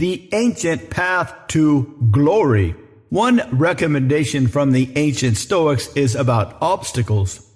The ancient path to glory. One recommendation from the ancient Stoics is about obstacles.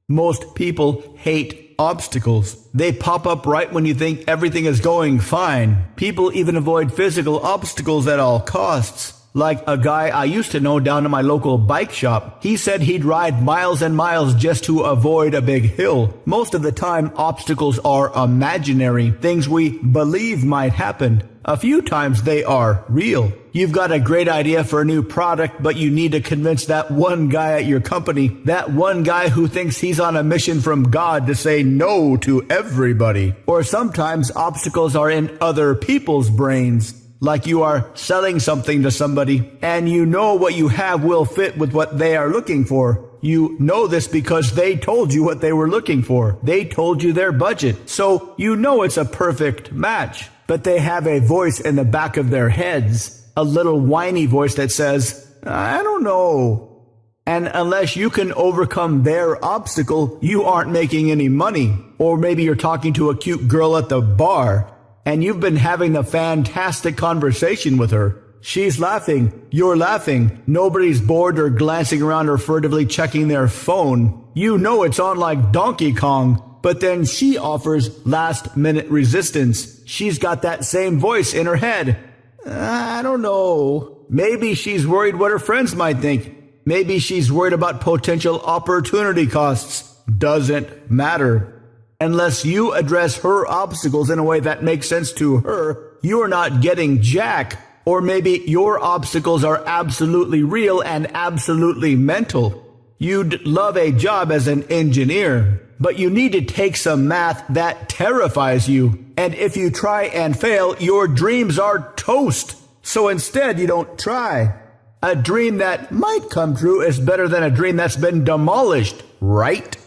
Most people hate obstacles. They pop up right when you think everything is going fine. People even avoid physical obstacles at all costs. Like a guy I used to know down at my local bike shop. He said he'd ride miles and miles just to avoid a big hill. Most of the time, obstacles are imaginary, things we believe might happen. A few times they are real. You've got a great idea for a new product, but you need to convince that one guy at your company, that one guy who thinks he's on a mission from God to say no to everybody. Or sometimes obstacles are in other people's brains. Like you are selling something to somebody, and you know what you have will fit with what they are looking for. You know this because they told you what they were looking for. They told you their budget. So you know it's a perfect match. But they have a voice in the back of their heads, a little whiny voice that says, I don't know. And unless you can overcome their obstacle, you aren't making any money. Or maybe you're talking to a cute girl at the bar, and you've been having a fantastic conversation with her. She's laughing, you're laughing, nobody's bored or glancing around or furtively checking their phone. You know it's on like Donkey Kong, but then she offers last-minute resistance. She's got that same voice in her head. I don't know. Maybe she's worried what her friends might think. Maybe she's worried about potential opportunity costs. Doesn't matter. Unless you address her obstacles in a way that makes sense to her, you're not getting jack. Or maybe your obstacles are absolutely real and absolutely mental. You'd love a job as an engineer, but you need to take some math that terrifies you. And if you try and fail, your dreams are toast. So instead, you don't try. A dream that might come true is better than a dream that's been demolished, right?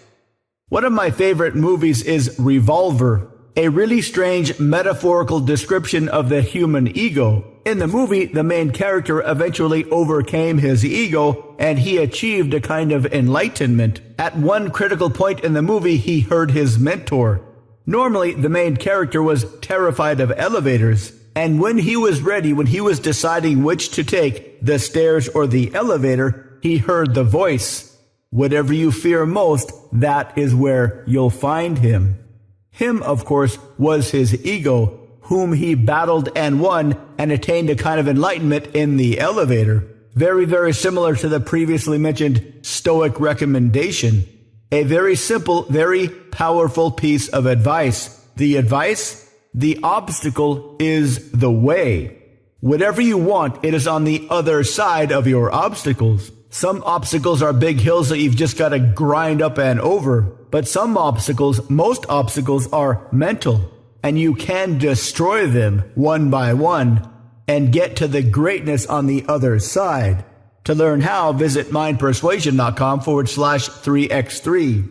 One of my favorite movies is Revolver, a really strange metaphorical description of the human ego. In the movie, the main character eventually overcame his ego, and he achieved a kind of enlightenment. At one critical point in the movie, he heard his mentor. Normally, the main character was terrified of elevators, and when he was ready, when he was deciding which to take, the stairs or the elevator, he heard the voice. Whatever you fear most, that is where you'll find him. Him, of course, was his ego, whom he battled and won and attained a kind of enlightenment in the elevator. Very, very similar to the previously mentioned Stoic recommendation. A very simple, very powerful piece of advice. The advice? The obstacle is the way. Whatever you want, it is on the other side of your obstacles. Some obstacles are big hills that you've just got to grind up and over. But some obstacles, most obstacles are mental. And you can destroy them one by one and get to the greatness on the other side. To learn how, visit mindpersuasion.com/3x3.